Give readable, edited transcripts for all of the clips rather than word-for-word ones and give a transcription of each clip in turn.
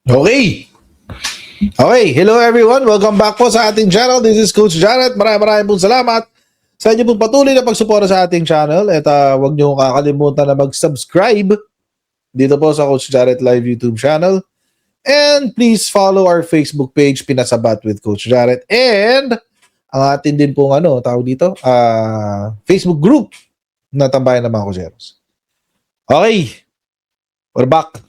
Okay. Okay. Hello everyone. Welcome back po sa ating channel. This is Coach Jarrett. Maraming pong salamat sa inyo pong patuloy na pagsuporta sa ating channel. At huwag niyo kakalimutan na mag-subscribe dito po sa Coach Jarrett Live YouTube channel. And please follow our Facebook page, Pinasabat with Coach Jarrett. And ang atin din pong tawag dito, Facebook group na Tambayan ng mga Kuseros. Okay. We're back.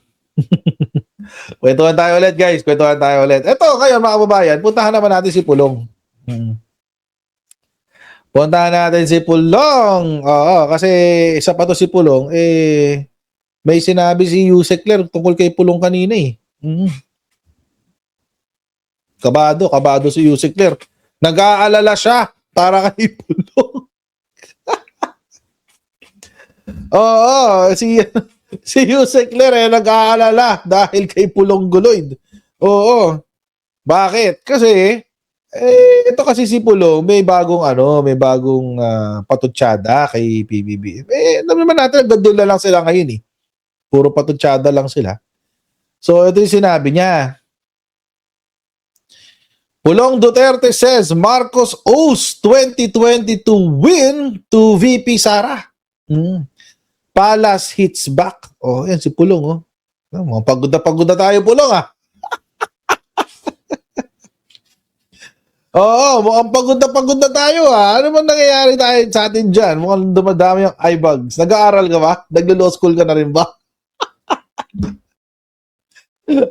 Kwentuhan tayo ulit, guys. Kwentuhan tayo ulit. Ito, kayo mga kababayan, puntahan naman natin si Pulong. Puntahan natin si Pulong. Oo, kasi isa pa to si Pulong, may sinabi si Yusek Ler tungkol kay Pulong kanina eh. Kabado si Yusek Ler. Nag-aalala siya para kay Pulong. Oo, si Yusek Ler nag-aalala dahil kay Pulong Guloid. Oo. Bakit? Kasi ito kasi si Pulong may bagong patutsada kay PBBM. Alam naman natin nagdadula lang sila ngayon eh. Puro patutsada lang sila. So ito yung sinabi niya. Pulong Duterte says Marcos owes 2022 win to VP Sara. Palas hits back. Oh, yan si Pulong, oh. Mga pagod na tayo, Pulong, ah. Oo, mukhang pagod na tayo, ah. Ano man nangyayari tayo sa atin dyan? Mukhang dumadami yung eyebags. Nag-aaral ka ba? Naglo-law school ka na rin ba?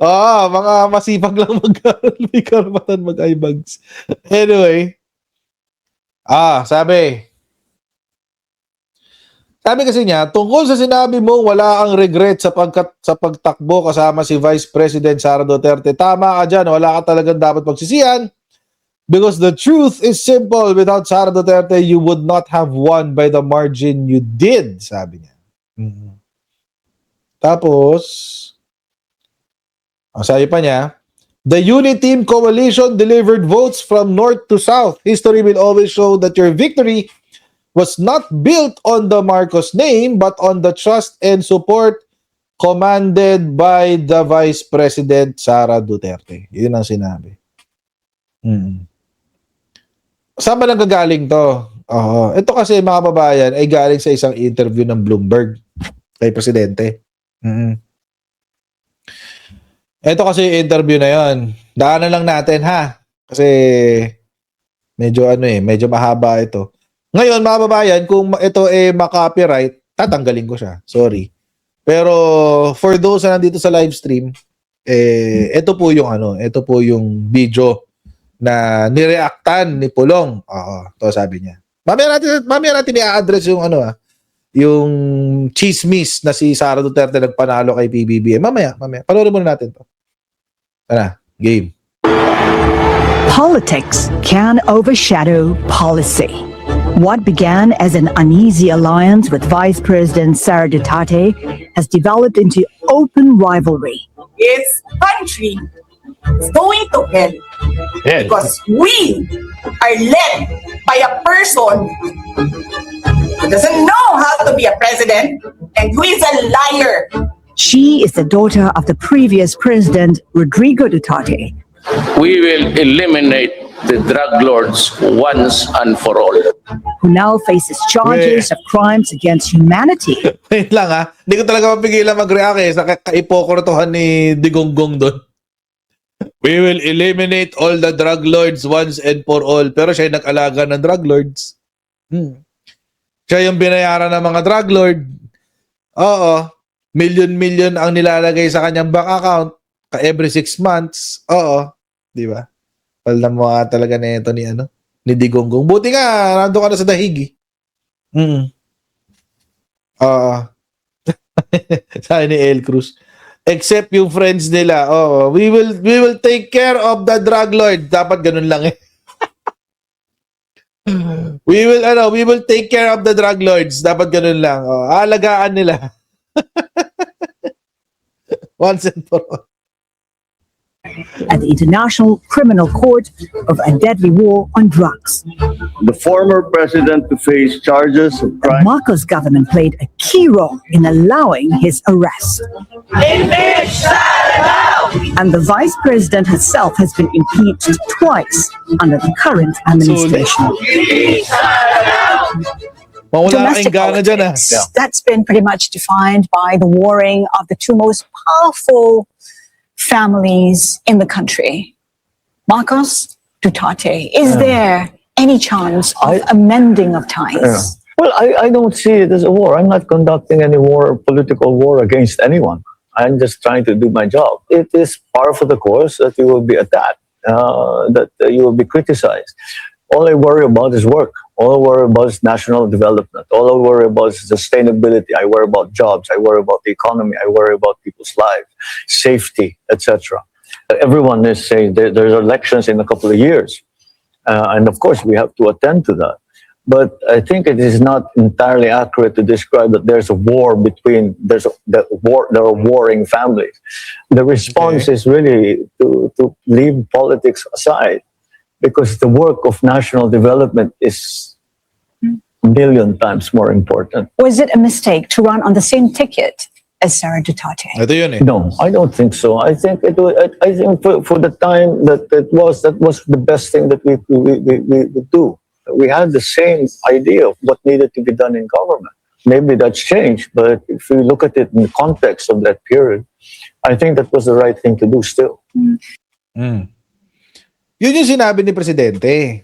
Oo, mga masipag lang mag-aaral. May karapatan mag-eyebags. Anyway. Sabi kasi niya, tungkol sa sinabi mo wala ang regret sa pagtakbo kasama si Vice President Sara Duterte. Tama ka dyan, wala ka talagang dapat pagsisihan. Because the truth is simple, without Sara Duterte, you would not have won by the margin you did, sabi niya. Tapos, sabi pa niya, the Uniteam Coalition delivered votes from north to south. History will always show that your victory was not built on the Marcos name but on the trust and support commanded by the Vice President Sara Duterte. Yun ang sinabi. Saan ba nanggagaling to? Ito kasi mga kababayan ay galing sa isang interview ng Bloomberg kay Presidente. Ito kasi interview na yon. Daanan lang natin ha. Kasi medyo mahaba ito. Ngayon, mga babayan, kung ito maka-copyright, tatanggalin ko siya. Sorry. Pero for those na nandito sa live stream, ito po yung video na nireactan ni Pulong. Ito sabi niya. Mamaya natin i-address yung chismis na si Sara Duterte nagpanalo kay PBBM. Mamaya. Panoorin muna natin to. Tara, game. Politics can overshadow policy. What began as an uneasy alliance with Vice President Sara Duterte has developed into open rivalry. This country is going to hell because we are led by a person who doesn't know how to be a president and who is a liar. She is the daughter of the previous president, Rodrigo Duterte. We will eliminate the drug lords once and for all. Who now faces charges of crimes against humanity. Wait lang ha. Hindi ko talaga mapigilan mag-react sa kaipokortohan ni Digonggong doon. We will eliminate all the drug lords once and for all. Pero siya yung nag-alaga ng drug lords. Siya yung binayaran ng mga drug lord. Oo. Million ang nilalagay sa kanyang bank account every 6 months. Oo. Di ba? Pala mo talaga na ito ni Digonggong. Buti nga, nandun ka na sa dahig. Sabi ni El Cruz. Except yung friends nila. We will take care of the drug lord. Dapat ganun lang eh. we will take care of the drug lords. Dapat ganun lang. Alagaan nila. Once and for all. At the International Criminal Court of a deadly war on drugs. The former president to face charges of The crime. Marcos government played a key role in allowing his arrest. Impeach Sara now! And the vice president herself has been impeached twice under the current administration. Mawala kayong gana dyan, ah. politics, that's been pretty much defined by the warring of the two most powerful families in the country, Marcos, Duterte. Is there any chance of amending of ties? Well, I don't see it as a war. I'm not conducting any war, political war against anyone. I'm just trying to do my job. It is par for the course that you will be attacked, that you will be criticized. All I worry about is work. All I worry about is national development. All I worry about is sustainability. I worry about jobs. I worry about the economy. I worry about people's lives, safety, etc. Everyone is saying there's elections in a couple of years. And of course, we have to attend to that. But I think it is not entirely accurate to describe that there's a war between, there are warring families. The response is really to leave politics aside, because the work of national development is a million times more important. Was it a mistake to run on the same ticket as Sara Duterte? Ito yun eh. No, I don't think so. I think it was, I think for the time that was the best thing that we would do. We had the same idea of what needed to be done in government. Maybe that's changed, but if we look at it in the context of that period, I think that was the right thing to do still. Mm. Yun yung sinabi ni Presidente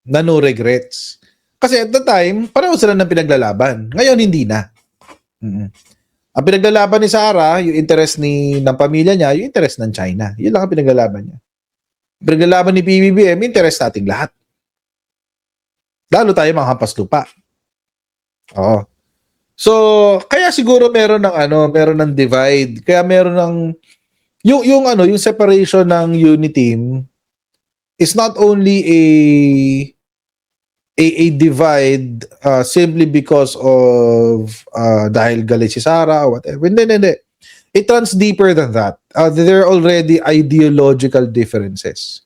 na no regrets. Kasi at the time, pareho sila ng pinaglalaban. Ngayon, hindi na. Ang pinaglalaban ni Sara, yung interest ng pamilya niya, yung interest ng China. Yun lang ang pinaglalaban niya. Pinaglalaban ni PBBM, interest nating lahat. Lalo tayo mga hampas lupa. Oo. So, kaya siguro meron ng divide. Kaya meron ng yung separation ng Uniteam is not only a divide simply because of dahil galit si Sara or whatever. Hindi. It runs deeper than that. There are already ideological differences.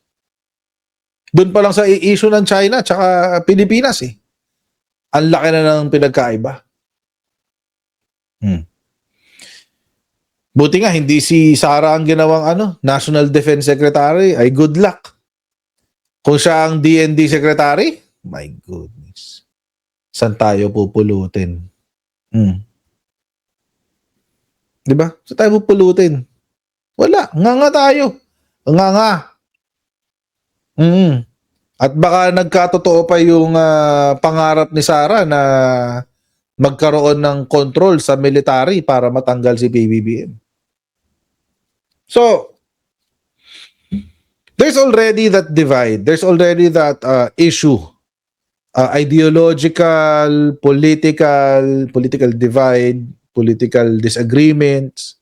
Doon pa lang sa issue ng China tsaka Pilipinas eh. Ang laki na ng pinagkaiba. Buti nga hindi si Sara ang ginawang National Defense Secretary. Ay good luck. Kung siya ang DND Secretary, my goodness. Saan tayo pupulutin? Diba? Saan tayo pupulutin? Wala. Nga tayo. Nga. At baka nagkatotoo pa yung pangarap ni Sara na magkaroon ng control sa military para matanggal si PBBM. So, there's already that divide. There's already that issue. Ideological, political divide, political disagreements.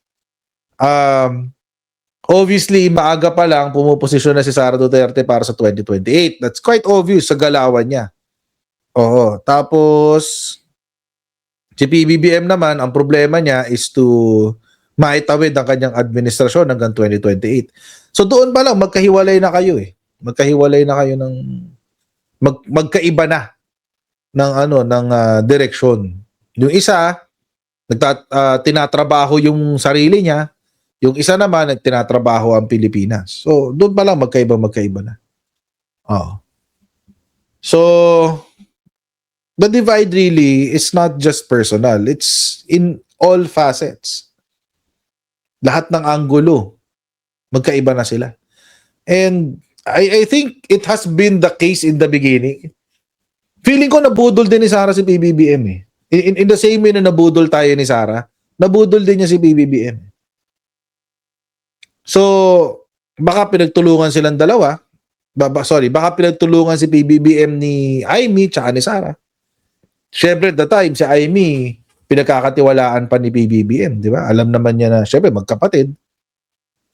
Obviously, maaga pa lang pumuposisyon na si Sara Duterte para sa 2028. That's quite obvious sa galawan niya. Oo. Tapos, si PBBM naman, ang problema niya is to maitawid ang kanyang administrasyon hanggang 2028. So doon pa lang, magkahiwalay na kayo eh. Magkahiwalay na kayo ng magkaiba na ng direksyon. Yung isa, tinatrabaho yung sarili niya. Yung isa naman, tinatrabaho ang Pilipinas. So, doon pa lang magkaiba na. Oo. So, the divide really is not just personal. It's in all facets. Lahat ng anggulo, magkaiba na sila. And I think it has been the case in the beginning. Feeling ko nabudol din ni Sara si PBBM eh. In the same way na nabudol tayo ni Sara, nabudol din niya si PBBM. So, baka pinagtulungan silang dalawa. Baka pinagtulungan si PBBM ni Amy tsaka ni Sara. Syempre at the time, si Amy, pinagkakatiwalaan pa ni PBBM, di ba? Alam naman niya na, syempre, magkapatid.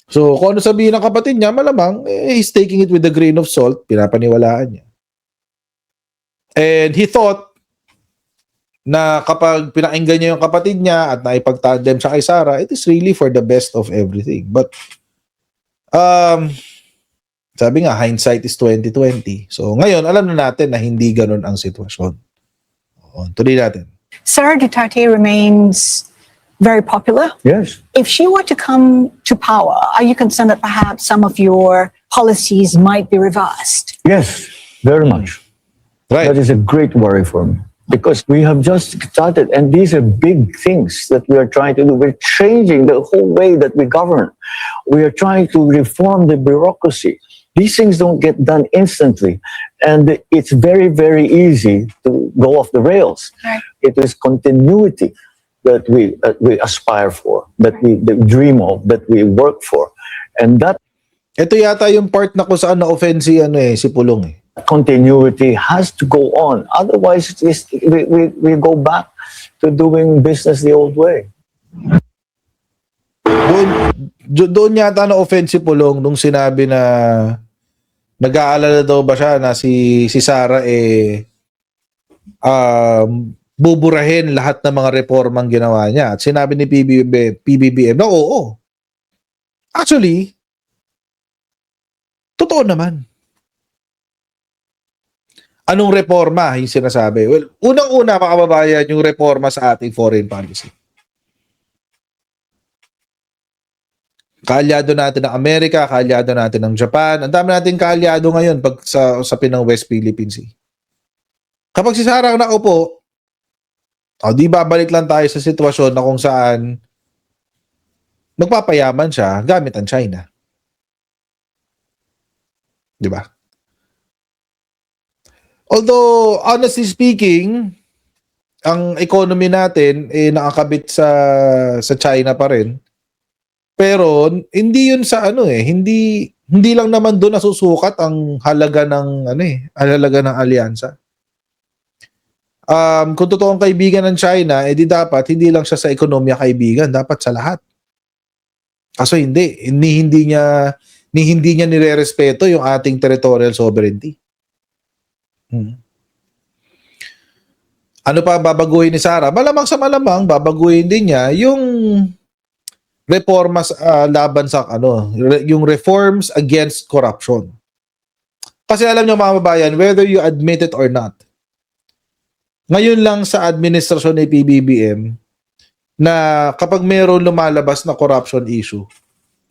So, kung ano sabihin ng kapatid niya, malamang, he's taking it with a grain of salt, pinapaniwalaan niya. And he thought na kapag pinakinggan niya yung kapatid niya at naipagtandem siya kay Sara, it is really for the best of everything. But, sabi nga, hindsight is 2020. So, ngayon, alam na natin na hindi ganun ang sitwasyon. Tuloy natin. Sara Duterte remains very popular. Yes. If she were to come to power, are you concerned that perhaps some of your policies might be reversed? Yes, very much. Right. That is a great worry for me because we have just started, and these are big things that we are trying to do. We're changing the whole way that we govern. We are trying to reform the bureaucracy. These things don't get done instantly, and it's very, very easy to go off the rails. Right. It is continuity that we aspire for, that we dream of, that we work for, and that Ito yata yung part na kung saan na-offend si, si Pulong eh. continuity has to go on. Otherwise, we go back to doing business the old way. Doon yata na-offend si Pulong nung sinabi na nag-aalala daw ba siya na si Sara buburahin lahat ng mga reformang ginawa niya. At sinabi ni PBBM na oo. Actually, totoo naman. Anong reforma yung sinasabi? Well, unang-una, mga kababayan, yung reforma sa ating foreign policy. Kaalyado natin ng Amerika, kaalyado natin ng Japan. Ang dami natin kaalyado ngayon pag sa usapin ng West Philippine Sea. Kapag si Sara ang nakaupo, di babalik lang tayo sa sitwasyon na kung saan magpapayaman siya gamit ang China. Di ba? Although, honestly speaking, ang economy natin nakakabit sa China pa rin. Pero hindi 'yun sa hindi lang naman doon nasusukat ang halaga ng halaga ng alyansa. Kung totoong kaibigan ng China, di dapat hindi lang siya sa ekonomiya kaibigan, dapat sa lahat. Kaso hindi niya nirerespeto yung ating territorial sovereignty. Ano pa babaguhin ni Sara? Malamang sa malamang babaguhin din niya yung reformas laban sa yung reforms against corruption. Kasi alam niyo mga babayan, whether you admit it or not, ngayon lang sa administrasyon ni PBBM na kapag mayroon lumalabas na corruption issue,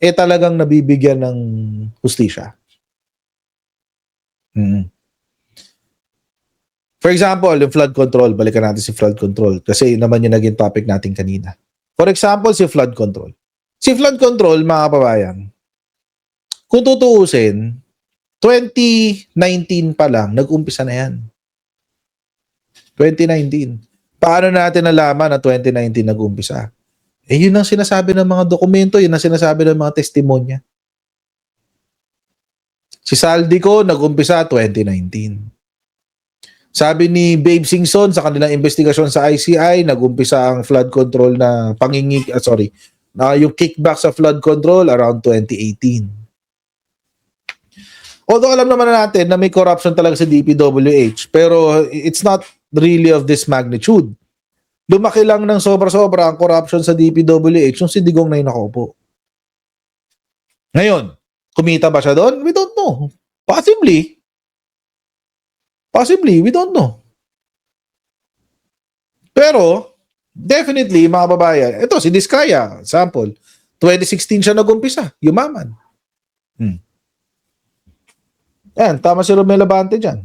talagang nabibigyan ng hustisya. For example, yung flood control, balikan natin si flood control kasi naman yung naging topic natin kanina. For example, si flood control. Si flood control, mga kababayan, kung tutuusin, 2019 pa lang, nag-umpisa na yan. 2019. Paano natin nalaman na 2019 nag-umpisa? Yun ang sinasabi ng mga dokumento, yun ang sinasabi ng mga testimonya. Si Saldico, nag-umpisa 2019. Sabi ni Babe Singson sa kanilang investigasyon sa ICI, nag-umpisa ang flood control na yung kickback sa flood control around 2018. Although alam naman natin na may corruption talaga sa DPWH, pero it's not really of this magnitude. Lumaki lang ng sobra-sobra ang corruption sa DPWH yung si Digong na yung nakaupo. Ngayon, kumita ba siya doon? We don't know. Possibly, we don't know. Pero, definitely, mga babayan, ito, si Diskaya, example, 2016 siya nag-umpisa, yumaman. Yan, tama si Romel Abante dyan.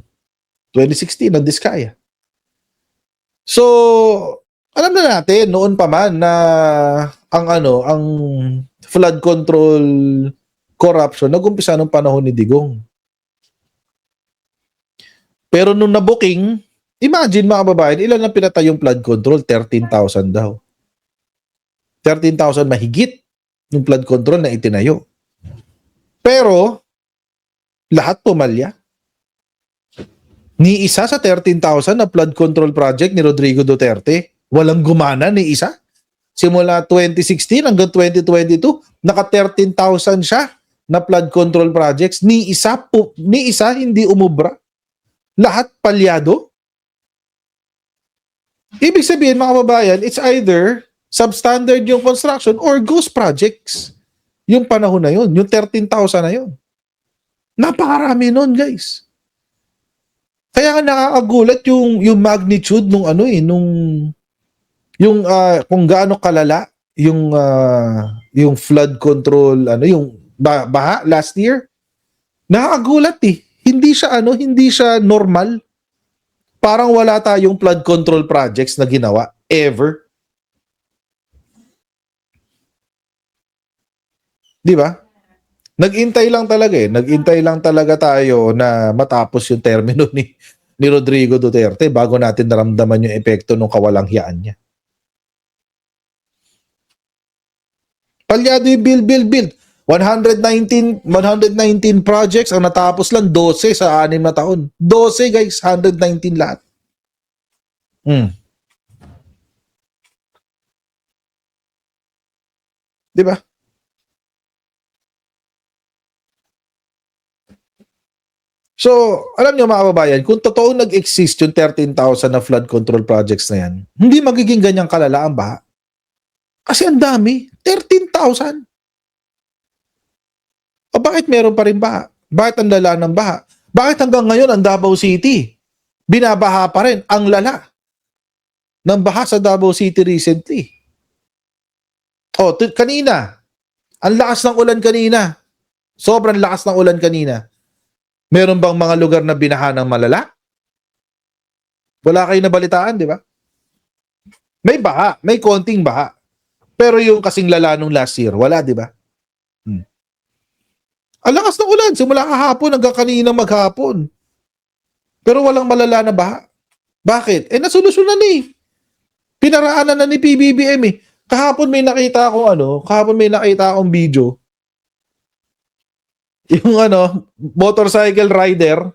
2016, ang Diskaya. So, alam na natin, noon pa man na ang flood control corruption, nag-umpisa nung panahon ni Digong. Pero nung na-booking, imagine mga kababayan, ilan ang pinatay yung flood control? 13,000 daw. 13,000 mahigit yung flood control na itinayo. Pero, lahat pumalya. Ni isa sa 13,000 na flood control project ni Rodrigo Duterte, walang gumana ni isa. Simula 2016 hanggang 2022, naka 13,000 siya na flood control projects. Ni isa hindi umubra. Lahat palyado. Ibig sabihin mga kababayan, it's either substandard yung construction or ghost projects. Yung panahon na yun, yung 13,000 na yun. Napakarami nun, guys. Kaya nga nakakagulat yung magnitude nung kung gaano kalala yung flood control, yung baha last year. Nakakagulat eh. Hindi siya normal. Parang wala tayong flood control projects na ginawa ever. 'Di ba? Nag-intay lang talaga eh. Nag-intay lang talaga tayo na matapos yung termino ni Rodrigo Duterte bago natin naramdaman yung epekto ng kawalanghiyaan niya. Palyado yung build. 119 projects ang natapos lang 12 sa 6 na taon. 12 guys, 119 lahat. Di ba? So, alam niyo mga kababayan, kung totoo nag-exist yung 13,000 na flood control projects na yan, hindi magiging ganyang kalala ang baha. Kasi ang dami, 13,000. O bakit meron pa rin baha? Bakit ang lala ng baha? Bakit hanggang ngayon ang Davao City, binabaha pa rin ang lala ng baha sa Davao City recently? O, kanina, ang lakas ng ulan kanina. Sobrang lakas ng ulan kanina. Meron bang mga lugar na binaha ng malala? Wala kayo nabalitaan, di ba? May baha, may konting baha. Pero yung kasing lala nung last year, wala, di ba? Ang lakas ng ulan, simula kahapon hanggang kanina maghapon. Pero walang malala na baha. Bakit? Nasolusyonan eh. Pinaraanan na ni PBBM eh. Kahapon may nakita akong video. Yung motorcycle rider,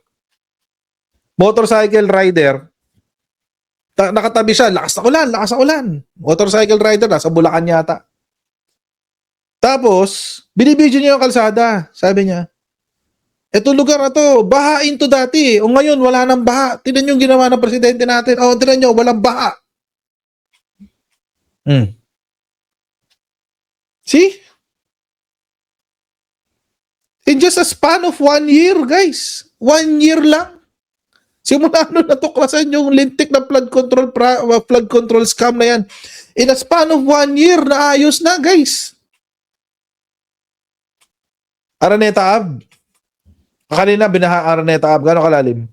nakatabi siya, lakas ng ulan. Motorcycle rider, nasa Bulacan yata. Tapos, binibidyo niya yung kalsada. Sabi niya, eto lugar na to, bahain to dati. O ngayon, wala nang baha. Tignan yung ginawa ng presidente natin. O, tignan nyo, walang baha. See? In just a span of 1 year, guys. 1 year lang. Simula nung natuklasan yung lintik na flood control scam na yan. In a span of 1 year, naayos na, guys. Araneta Ave. Kanina, binaha Araneta Ave. Gano'ng kalalim?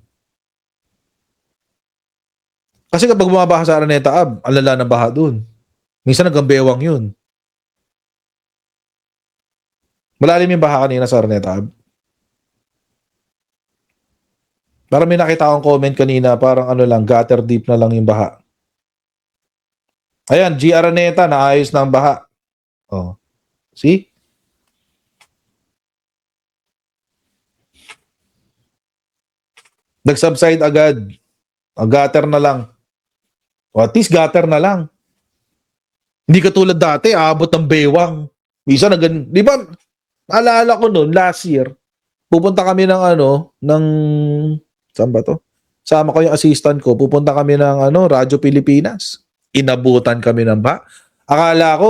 Kasi kapag bumabaha sa Araneta Ave, ang lala ng baha dun. Minsan nagbewang yun. Malalim yung baha kanina sa Araneta Ave. Parang may nakita akong comment kanina, parang gutter deep na lang yung baha. Ayan, G. Araneta, naayos na ang baha. Oh. See? Nag-subside agad. Gutter na lang. O at least gutter na lang. Hindi katulad dati, aabot ng bewang. Minsan di ba, alala ko noon, last year, pupunta kami saan ba to? Sama ko yung assistant ko, pupunta kami ng Radyo Pilipinas. Inabutan kami ng baha. Akala ko,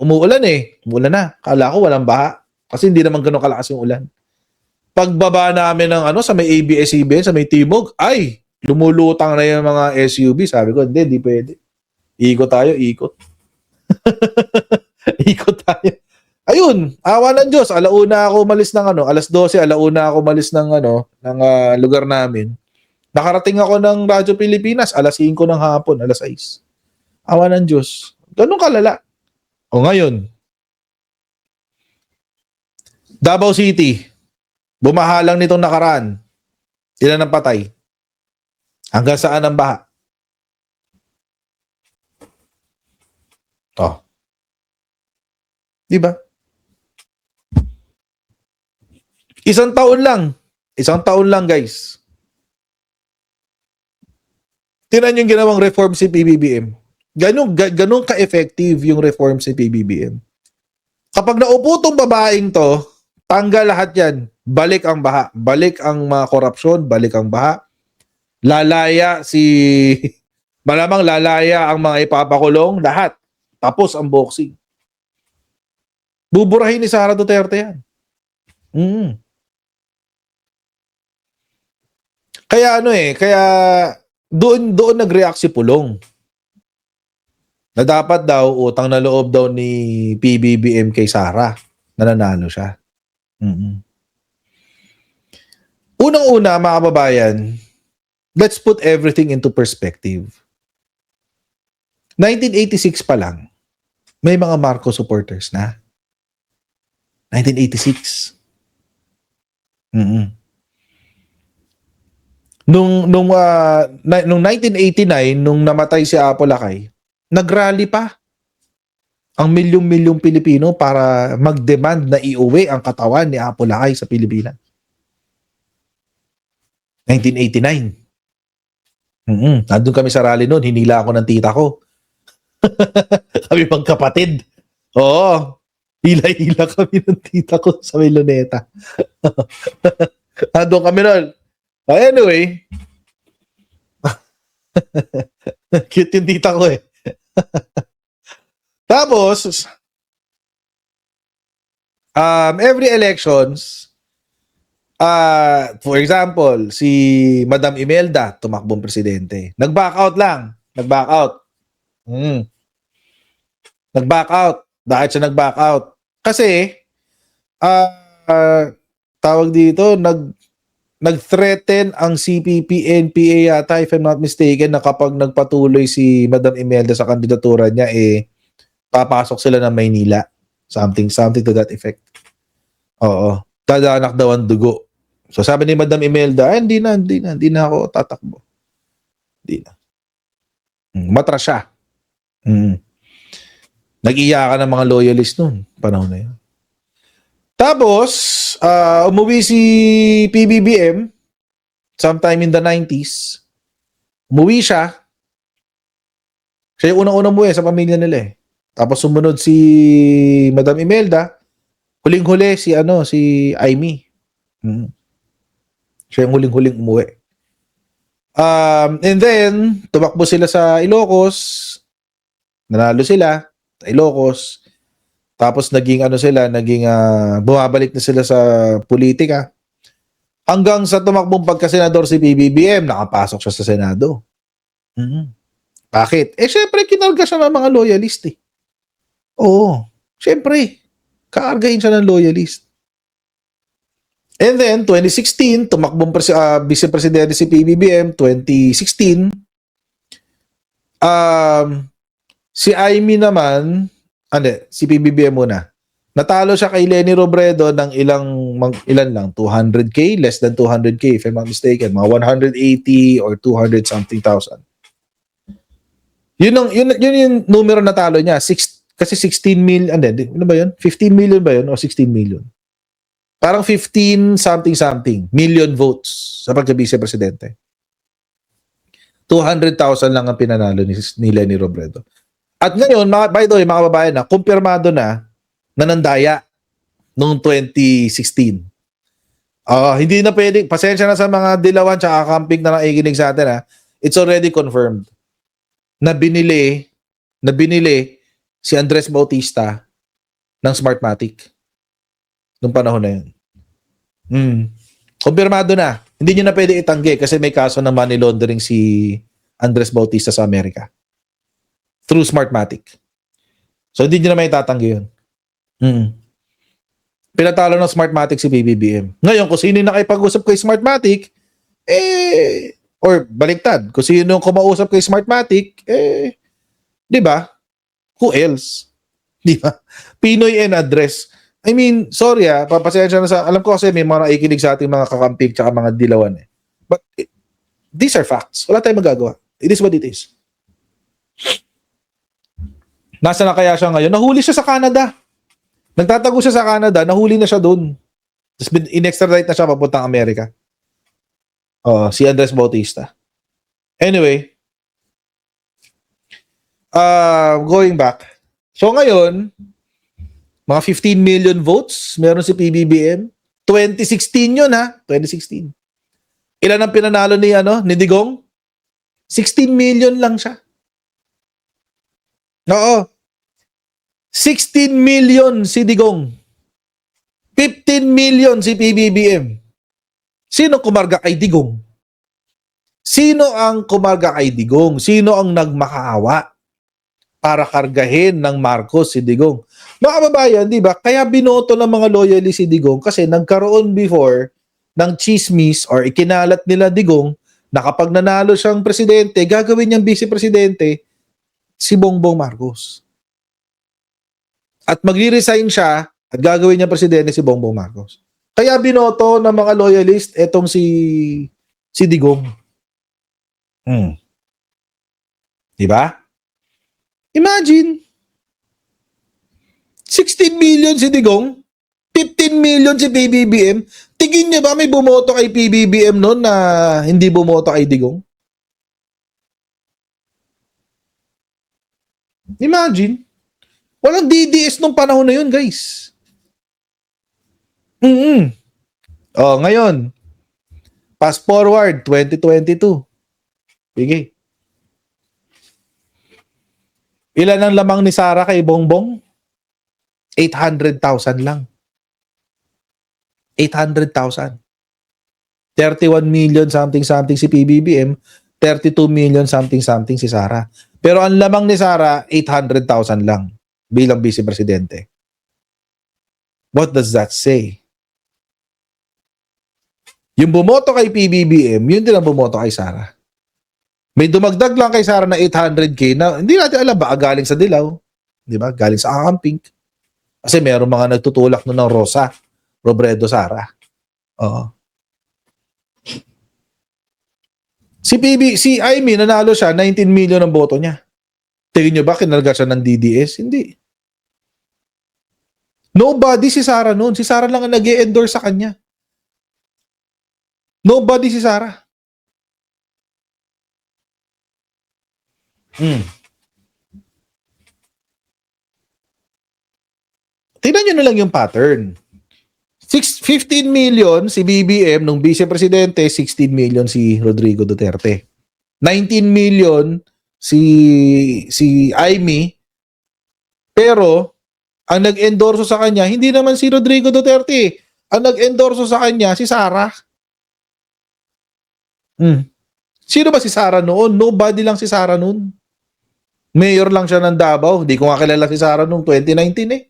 umuulan eh. Umuulan na. Akala ko walang baha. Kasi hindi naman ganun kalakas yung ulan. Pagbaba namin ng sa may ABS-CBN, sa may Timog, ay, lumulutang na yung mga SUV. Sabi ko, hindi pwede. Ikot tayo, ikot. Ikot tayo. Ayun, awa ng Diyos. Alauna ako umalis ng alas 12, alauna ako umalis ng lugar namin. Nakarating ako ng Radyo Pilipinas, alas 5 ng hapon, alas 6. Awa ng Diyos. Ganun kalala. O ngayon, Davao City, bumaha lang nitong nakaraan. Ilan ang patay? Hanggang saan ang baha? Oh. Diba? Isang taon lang guys. Tingnan yung ginawang reform si PBBM. Ganun ka-effective yung reform si PBBM. Kapag naupo tong babaeng to, tanggal lahat yan. Balik ang baha. Balik ang mga korupsyon. Balik ang baha. Malamang lalaya ang mga ipapakulong. Lahat. Tapos ang boxing. Buburahin ni Sara Duterte yan. Kaya kaya doon nag-react si Pulong. Na dapat daw, utang na loob daw ni PBBM kay Sara. Nananalo siya. Unang-una, mga kababayan, let's put everything into perspective. 1986 pa lang, may mga Marcos supporters na. 1986. Nung 1989, nung namatay si Apo Lakay, nagrally pa ang milyong-milyong Pilipino para mag-demand na iuwi ang katawan ni Apo Lakay sa Pilipinas. 1989. Nandun kami sa rally noon, hinila ako ng tita ko. Kami magkapatid. Oo. Hila-hila kami ng tita ko sa Meloneta. Nandun kami noon. Anyway. Cute yung tita ko eh. Tapos, every elections, for example, si Madam Imelda, tumakbong presidente. Nag-back out lang. Nag-back out. Nag-back out. Bakit siya nag-back out? Kasi, tawag dito, nag-threaten ang CPP, NPA yata, if I'm not mistaken, na kapag nagpatuloy si Madam Imelda sa kandidatura niya, papasok sila ng Maynila. Something to that effect. Oo. Dadanak daw ang dugo. So sabi ni Madam Imelda, hindi na ako tatakbo. Hindi na. Matras siya. Nag-iyakan ng mga loyalist noon, panahon na yun. Tapos, umuwi si PBBM sometime in the 90s. Umuwi siya. Siya yung unang-unang umuwi sa pamilya nila eh. Tapos sumunod si Madam Imelda. Huling-huli si Aimee. Siya yung huling-huling umuwi. And then, tumakbo sila sa Ilocos. Nanalo sila sa Ilocos. Tapos naging bumabalik na sila sa politika. Hanggang sa tumakbong pagka-senador si PBBM, nakapasok siya sa Senado. Bakit? Syempre, kinarga siya ng mga loyalist eh. Oo. Syempre, kaargahin siya ng loyalist. And then, 2016, tumakbong vice-presidente si PBBM. 2016, si Aimee naman, si PBBM muna. Natalo siya kay Leni Robredo ng ilan lang, 200K, less than 200K if I'm not mistaken, mga 180 or 200 something thousand. Yun yung numero na talo niya. Kasi 16 million, ano ba yun? 15 million ba yun o 16 million? Parang 15 something million votes sa pagka-vice-presidente. 200,000 lang ang pinanalo ni Leni Robredo. At ngayon, by the way, mga kababayan na, kumpirmado na nandaya noong 2016. Hindi na pwedeng, pasensya na sa mga dilawan tsaka camping na nakikinig sa atin ha. It's already confirmed na binili si Andres Bautista ng Smartmatic noong panahon na yun. Kumpirmado na. Hindi nyo na pwede itanggi kasi may kaso ng money laundering si Andres Bautista sa Amerika. Through Smartmatic. So, hindi nyo na may tatanggi yun. Pinatalo ng Smartmatic si PBBM. Ngayon, kung sino yung nakipag-usap kay Smartmatic, or baliktad, kung sino yung kumausap kay Smartmatic, di ba? Who else? Di ba? Pinoy and address. I mean, sorry papasensya na alam ko kasi may mga nakikinig sa ating mga kakampig tsaka mga dilawan eh. But these are facts. Wala tayong magagawa. It is what it is. Nasa na kaya siya ngayon? Nahuli siya sa Canada. Nagtatago siya sa Canada, nahuli na siya doon. Tapos in-extradite na siya papuntang Amerika. Si Andres Bautista. Anyway, going back. So ngayon, mga 15 million votes meron si PBBM. 2016 yun 2016. Ilan ang pinanalo ni Digong? 16 million lang siya. Oo. 16 million si Digong. 15 million si PBBM. Sino kumarga kay Digong? Sino ang kumarga kay Digong? Sino ang nagmakaawa? para kargahin ng Marcos si Digong. Mga kababayan, di ba? Kaya binoto ng mga loyalist si Digong kasi nagkaroon before ng chismis or ikinalat nila Digong na kapag nanalo siyang presidente, gagawin niyang vice-presidente si Bongbong Marcos. At magre-resign siya at gagawin niya presidente si Bongbong Marcos. Kaya binoto ng mga loyalist etong si Digong. Di ba? Imagine 16 million si Digong, 15 million si PBBM. Tingin niyo ba may bumoto kay PBBM noon na hindi bumoto kay Digong? Imagine. Walang DDS nung panahon na yun, guys. Oh, ngayon. Fast forward, 2022. Sige. Ilan ang lamang ni Sara kay Bongbong? 800,000 lang. 800,000. 31 million something si PBBM, 32 million something si Sara. Pero ang lamang ni Sara, 800,000 lang bilang vice-presidente. What does that say? Yung bumoto kay PBBM, yun din ang bumoto kay Sara. May dumagdag lang kay Sara na 800K na hindi natin alam ba galing sa Dilaw, di ba? Galing sa Akamping. Kasi meron mga nagtutulak nun ng Rosa, Robredo, Sara. Oo. Si Amy, nanalo siya, 19 million ang boto niya. Tingin nyo ba kinarga siya ng DDS? Hindi. Nobody si Sara noon. Si Sara lang ang nag-endorse sa kanya. Nobody si Sara. Tingnan nyo na lang yung pattern. 15 million si BBM nung vice-presidente, 16 million si Rodrigo Duterte. 19 million si Amy, pero ang nag-endorso sa kanya, hindi naman si Rodrigo Duterte. Ang nag-endorso sa kanya, si Sara. Sino ba si Sara noon? Nobody lang si Sara noon. Mayor lang siya ng Davao. Hindi ko nga kilala si Sara noong 2019 eh.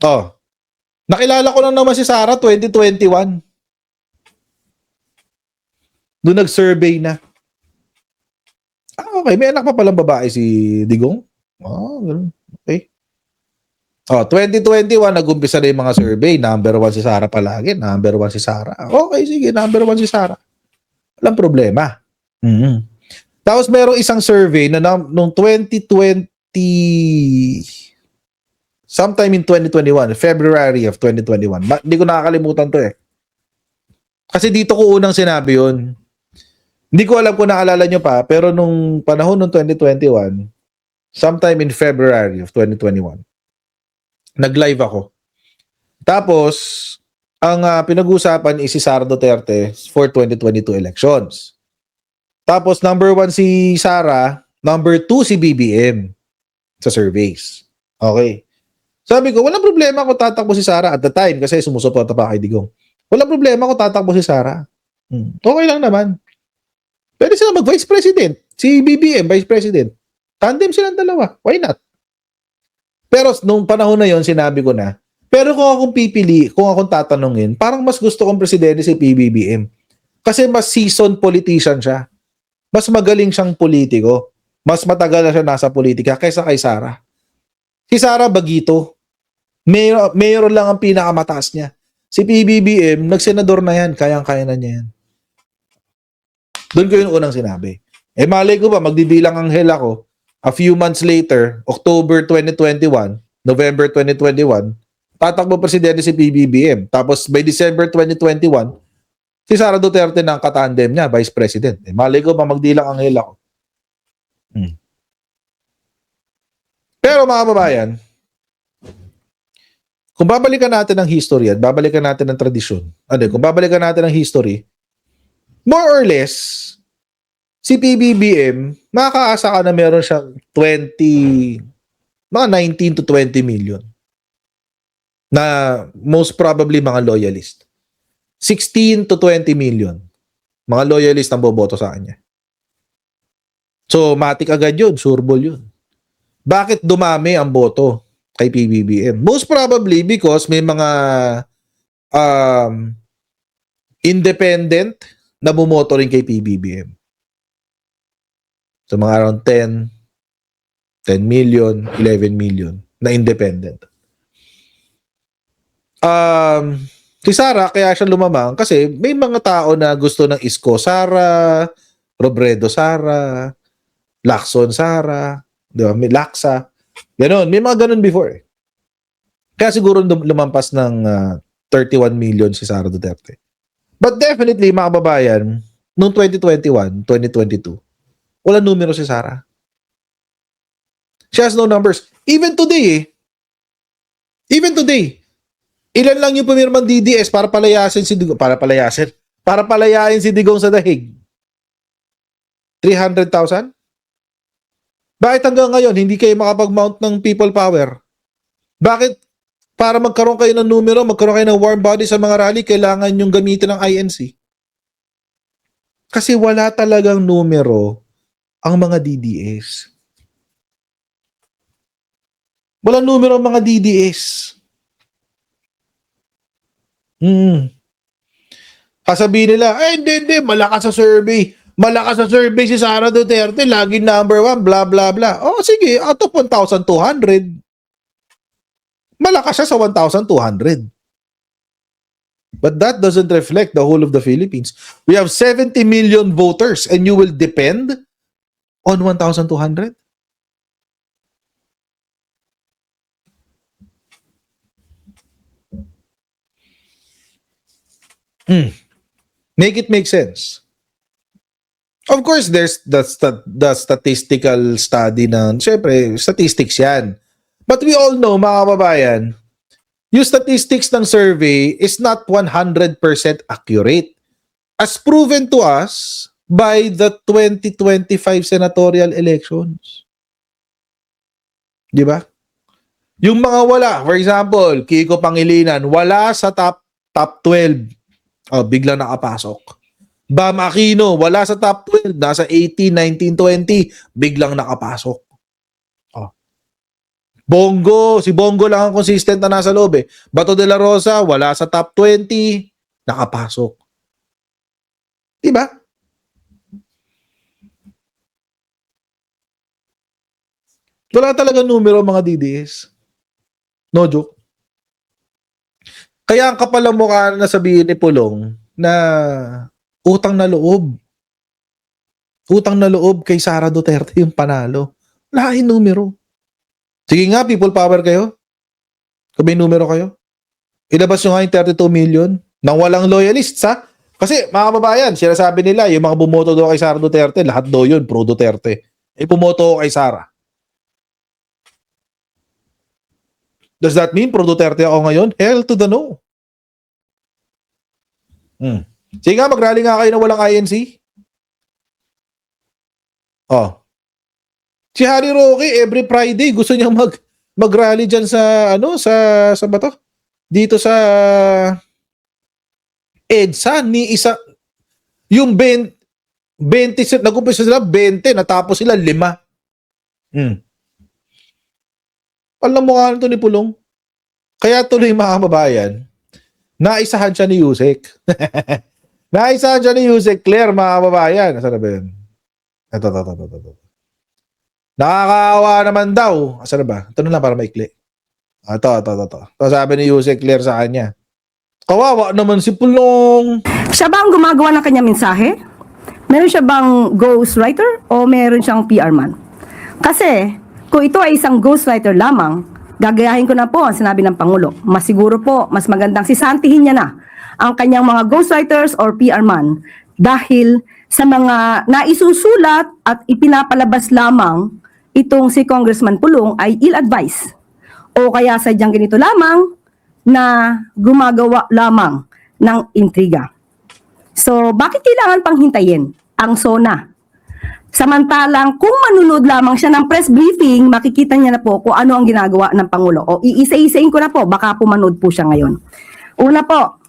Oh. Nakilala ko lang naman si Sara 2021. Doon nag-survey na. Okay. May anak pa palang babae si Digong. Ganun. Okay. 2021, nag-umpisa na yung mga survey. Number 1 si Sara palagi. Number 1 si Sara. Okay, sige. Number 1 si Sara. Walang problema. Tapos merong isang survey na noong 2020, sometime in 2021, February of 2021. Hindi ko nakakalimutan to eh. Kasi dito ko unang sinabi yun. Hindi ko alam kung naalala nyo pa, pero nung panahon ng 2021, sometime in February of 2021, nag-live ako. Tapos, ang pinag-uusapan is si Sara Duterte for 2022 elections. Tapos, number 1 si Sara, number 2 si BBM sa surveys. Okay. Sabi ko, walang problema kung tatakbo si Sara at the time kasi sumusuporta pa kay Digong. Walang problema kung tatakbo si Sara. Okay lang naman. Pwede sila mag-vice president. Si BBM, vice president. Tandem silang dalawa. Why not? Pero nung panahon na yon sinabi ko na, pero kung akong pipili, kung akong tatanungin, parang mas gusto kong presidente si PBBM. Kasi mas seasoned politician siya. Mas magaling siyang politiko. Mas matagal na siya nasa politika kaysa kay Sara. Si Sara bagito. Mayor lang ang pinakamataas niya. Si PBBM, nagsenador na yan. Kayang-kaya na niya yan. Doon ko yung unang sinabi. Malay ko ba, magdidilang anghel ako. A few months later, October 2021, November 2021, tatakbo presidente si PBBM. Tapos by December 2021, si Sara Duterte ng katandem niya, vice president. Malay ko ba, magdilang anghel ako. Pero mga kababayan, kung babalikan natin ang history at babalikan natin ang tradisyon, kung babalikan natin ang history, more or less, si PBBM, makakaasa ka na meron siyang mga 19 to 20 million na most probably mga loyalist. 16 to 20 million mga loyalist ang boboto sa kanya. So, matik agad yun, sureball yun. Bakit dumami ang boto kay PBBM? Most probably because may mga independent na bumoto rin kay PBBM. So mga around 10 million, 11 million na independent. Si Sara, kaya siya lumamang kasi may mga tao na gusto ng Isko Sara, Robredo Sara, Lacson Sara, di ba? May Laksa. Ganon. May mga ganon before eh. Kaya siguro lumampas ng 31 million si Sara Duterte. But definitely, mga kababayan, noong 2021, 2022, wala numero si Sara. She has no numbers. Even today, ilan lang yung pumirmang DDS para palayasin si Digong, para palayain si Digong sa dahig? 300,000? Bakit hanggang ngayon hindi kayo makapag-mount ng people power? Bakit para magkaroon kayo ng numero, magkaroon kayo ng warm body sa mga rally, kailangan yung gamitin ng INC? Kasi wala talagang numero ang mga DDS. Walang numero ang mga DDS. Kasabihin nila, hindi, malakas sa survey. Malakas sa survey si Sara Duterte, lagi number 1, blah, blah, blah. Oh, sige, out of 1,200. Malakas siya sa 1,200. But that doesn't reflect the whole of the Philippines. We have 70 million voters and you will depend on 1,200? Make it make sense. Of course, there's the statistical study na, syempre, statistics yan. But we all know, mga kababayan, yung statistics ng survey is not 100% accurate. As proven to us by the 2025 senatorial elections. Di ba? Yung mga wala, for example, Kiko Pangilinan, wala sa top 12. Oh, biglang nakapasok. Bam Aquino, wala sa top 12, nasa 18, 19, 20, biglang nakapasok. Oh. Si Bongo lang ang consistent na nasa loob eh. Bato de la Rosa, wala sa top 20, nakapasok. Diba? Wala talaga numero mga DDS. No joke. Kaya ang kapal ang mukha na sabihin ni Pulong na utang na loob. Utang na loob kay Sara Duterte yung panalo. Wala yung numero. Sige nga, people power kayo. Kung may numero kayo. Ilabas nyo nga yung 32 million nang walang loyalists, ha? Kasi, mga kababayan, sinasabi nila, yung mga bumoto daw kay Sara Duterte, lahat daw yun, pro Duterte. Bumoto kay Sara. Does that mean pro Duterte ako ngayon? Hell to the no. Sige nga, mag-rally nga kayo na walang INC. Oh. Si Harry Roque, every Friday, gusto niya mag-rally dyan sa, sa ba to? Dito sa EDSA, ni isa, yung 20, nag-umpisa sila 20, natapos sila 5. Alam mo nga ito ni Pulong. Kaya tuloy mga kababayan, naisahan siya ni Yusek. Naisahan siya ni Yusek Claire, mga kababayan. Nasaan na ba yun? Ito. Nakakaawa naman daw. Nasaan na ba? Ito na lang para maikli. Ito. Ito sabi ni Yusek Claire sa kanya. Kawawa naman si Pulong. Siya ba ang gumagawa ng kanyang mensahe? Meron siya bang ghostwriter o meron siyang PR man? Kasi kung ito ay isang ghostwriter lamang, gagayahin ko na po ang sinabi ng Pangulo. Mas siguro po, mas magandang sisantihin niya na ang kanyang mga ghostwriters or PR man dahil sa mga naisusulat at ipinapalabas lamang itong si Congressman Pulong ay ill-advised. O kaya sadyang ganito lamang na gumagawa lamang ng intriga. So, bakit kailangan pang hintayin ang SONA? Samantalang kung manunod lamang siya ng press briefing, makikita niya na po kung ano ang ginagawa ng Pangulo. O iisa-isain ko na po, baka pumanood po siya ngayon. Una po,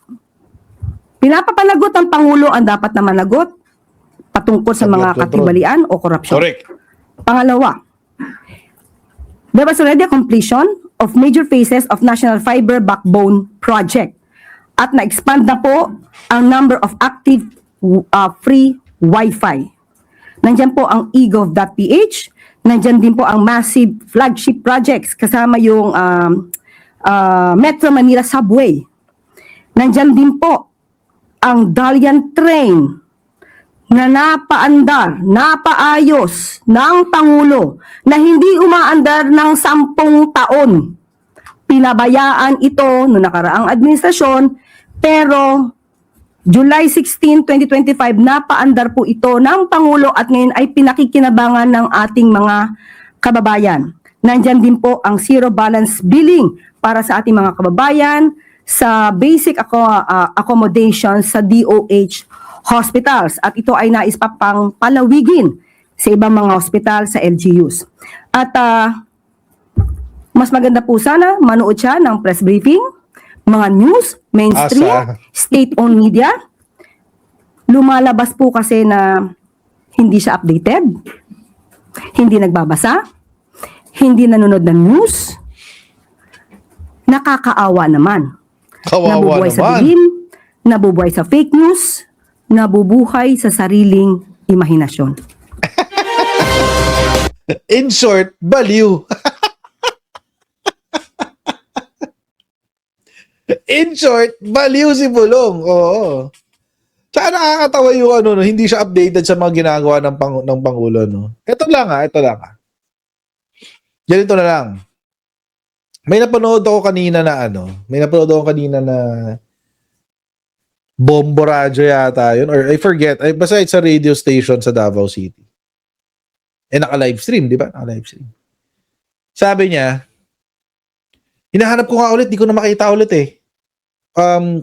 pinapapanagot ng Pangulo ang dapat na managot patungkol sa mga Control. katibalian o korupsyon. Correct. Pangalawa, there was already a completion of major phases of National Fiber Backbone Project at na-expand na po ang number of active free Wi-Fi. Nandyan po ang egov.ph, nandyan din po ang massive flagship projects kasama yung Metro Manila Subway. Nandyan din po ang Dalian Train na napaandar, napaayos ng Pangulo na hindi umaandar ng 10 taon. Pinabayaan ito noong nakaraang administrasyon, pero July 16, 2025, napaandar po ito ng Pangulo at ngayon ay pinakikinabangan ng ating mga kababayan. Nandyan din po ang zero balance billing para sa ating mga kababayan sa basic accommodation sa DOH hospitals, at ito ay nais pa pang palawigin sa ibang mga hospital sa LGUs. At mas maganda po sana manood siya ng press briefing, mga news, mainstream, state-owned media. Lumalabas po kasi na hindi siya updated, hindi nagbabasa, hindi nanonood ng news. Nakakaawa naman. Kawawa Nabubuhay sa naman. bilin, nabubuhay sa fake news, nabubuhay sa sariling imahinasyon. In short, baliw. In short, baliw si Pulong. Oo. Tsaka nakakatawa yung ano, no, hindi siya updated sa mga ginagawa ng Pangulo. No? Ito lang. Ganito na lang. May napanood ako kanina na Bombo Radyo yata yun, or I forget, basta it's a radio station sa Davao City. Naka-live stream, di ba? Naka-live stream. Sabi niya, hinahanap ko nga ulit, di ko na makita ulit eh.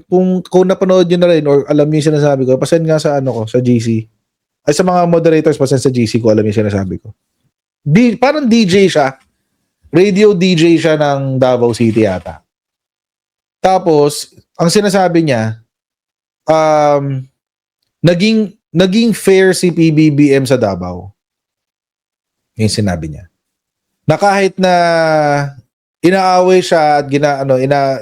Kung napanood nyo na rin, or alam niyo yung sinasabi ko, pasend nga sa sa GC. Ay, sa mga moderators, pasend sa GC ko, alam niyo yung sinasabi ko. Parang DJ siya. Radio DJ siya ng Davao City yata. Tapos, ang sinasabi niya, naging fair si PBBM sa Davao. Yung sinabi niya. Na kahit na inaaway siya at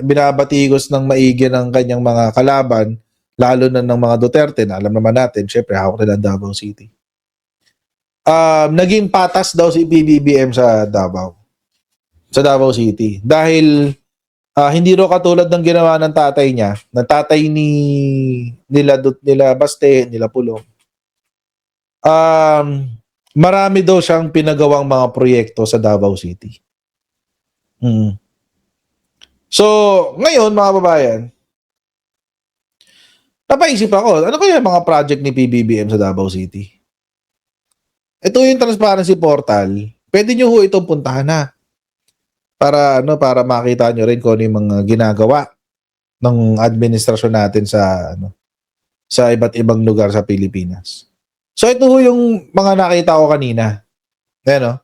binabatigos ng maigi ng kanyang mga kalaban, lalo na ng mga Duterte, na alam naman natin, syempre hawak nila Davao City. Naging patas daw si PBBM sa Davao City. Dahil hindi raw katulad ng ginawa ng tatay niya, ng tatay nila Baste, nila Pulong. Marami daw siyang pinagawang mga proyekto sa Davao City. So, ngayon mga babayan, napaisip ako, ano kaya mga project ni PBBM sa Davao City? Ito yung transparency portal. Pwede nyo ho itong puntahan na. Para makita nyo rin kung ano yung mga ginagawa ng administrasyon natin sa iba't ibang lugar sa Pilipinas. So ito ho yung mga nakita ko kanina. Ayan,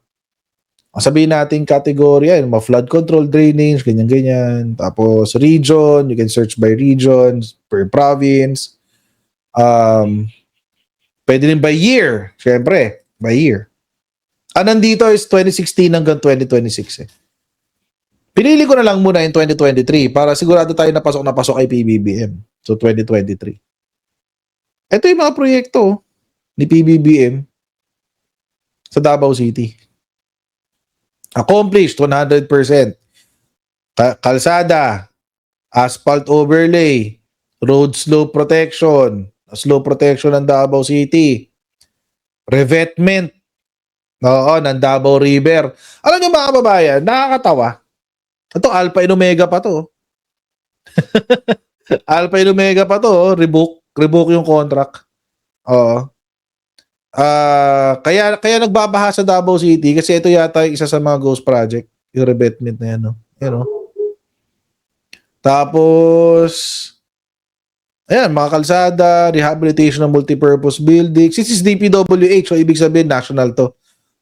sabihin natin kategorya, mga flood control, drainage, ganyan-ganyan. Tapos region, you can search by regions, per province. Pwede rin by year, syempre, by year. Nandito is 2016 hanggang 2026 eh. Pinili ko na lang muna yung 2023 para sigurado tayo na pasok kay PBBM. So, 2023. Ito yung mga proyekto ni PBBM sa Davao City. Accomplished 100%. Kalsada, asphalt overlay, road slope protection ng Davao City, revetment ng Davao River. Alam niyo mga kababayan, nakakatawa. Ito, Alpha and Omega pa to. Alpha and Omega pa to. Revoke yung contract. Oo. Kaya nagbabaha sa Davao City kasi ito yata yung isa sa mga ghost project. Yung revetment na yan. No? Yan, no? Tapos, ayan, mga kalsada, rehabilitation ng multipurpose buildings. This is DPWH, so ibig sabihin national to.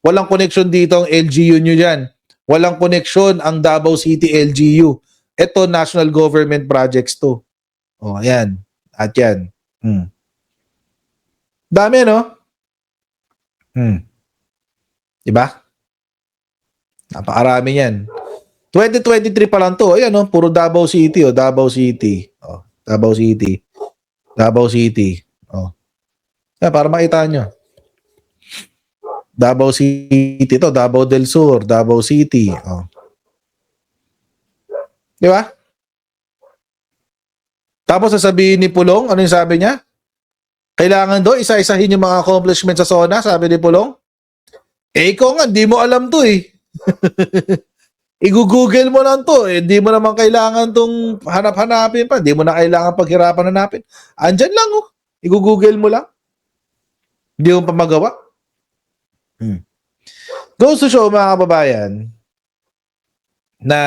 Walang connection dito ang LGU nyo dyan. Walang koneksyon ang Davao City LGU. Ito, national government projects to. Ayan. At yan. Dami, no? Diba? Napakarami yan. 2023 pa lang to. Ayan, puro Davao City, Davao City. Davao City. Davao City. Yan, para makita nyo. Davao City to, Davao del Sur, Davao City. Di ba? Tapos sasabihin ni Pulong, ano yung sabi niya? Kailangan do isa-isahin yung mga accomplishments sa SONA, sabi ni Pulong. Ikaw nga, di mo alam to eh. I-google mo lang to eh. Di mo naman kailangan tong hanap-hanapin pa. Di mo na kailangan paghirapan hanapin. Andyan lang I-google mo lang. Hindi mo pa magawa. Goes to show, mga kababayan, na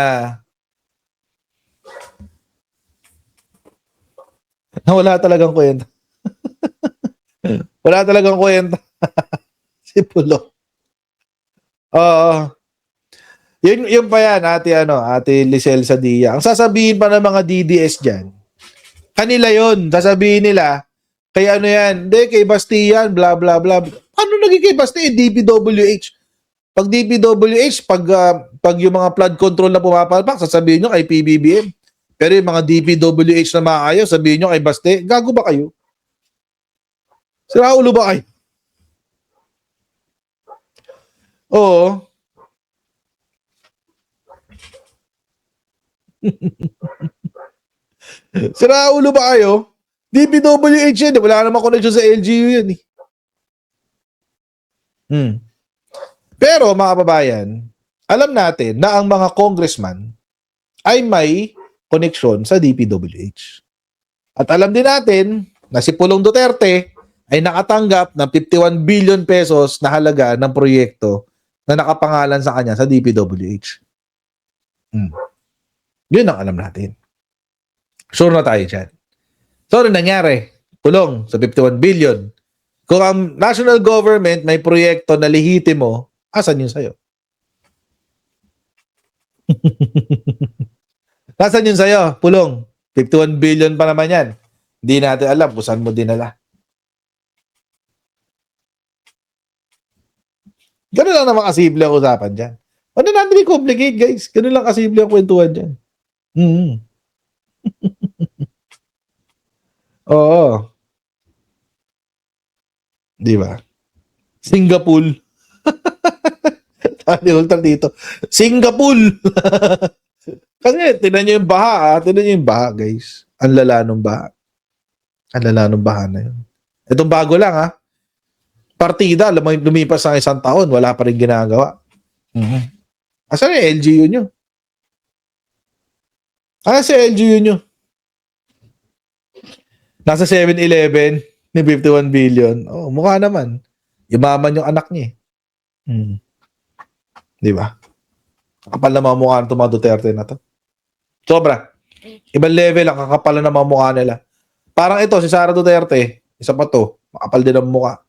wala talagang kwenta. Wala talagang kwenta. Si Pulo. Oo. Yun pa yan, ate Lisel Sadia. Ang sasabihin pa ng mga DDS dyan, kanila yun. Sasabihin nila, kay ano yan, hindi, kay Bastian, bla bla bla. Ano naging kay Bastian? DPWH. Pag DPWH, pag yung mga flood control na pumapalpak, sasabihin nyo kay PBBM. Pero yung mga DPWH na maayos, sabihin nyo kay Baste, gago ba kayo? Sira ulo ba kayo? Oo. Sira ulo ba kayo? DPWH yan. Wala naman connection sa LGU yan eh. Pero mga kababayan, alam natin na ang mga congressman ay may koneksyon sa DPWH. At alam din natin na si Pulong Duterte ay nakatanggap ng 51 billion pesos na halaga ng proyekto na nakapangalan sa kanya sa DPWH. Yun ang alam natin. Sure na tayo dyan. So, ano nangyari? Pulong sa 51 billion. Kung ang national government may proyekto na lehitimo, asan yun sa'yo? Asan yun sa'yo, Pulong? 51 billion pa naman yan. Hindi natin alam kung saan mo dinala. Ganun lang naman kasimple ang usapan dyan. Ano natin i-complicate, guys? Ganun lang kasimple ang kwentuhan dyan. Oo. Di ba? Singapore. Tani ultra dito. Singapore. Kasi tinan nyo yung baha. Tinan nyo yung baha, guys. Ang lala nung baha. Ang lala nung baha na yun. Itong bago lang, partida, lumipas ng isang taon, wala pa rin ginagawa. Asan yung LGU nyo? Asan si LGU nyo? Nasa 7-Eleven ni 51 billion. Mukha naman. Yumaman yung anak niya. Di ba? Kapal na mga mukha ng mga Duterte na to. Sobra. Ibang level ang kakapal na mga mukha nila. Parang ito, si Sara Duterte, isa pa to, makapal din ang mukha.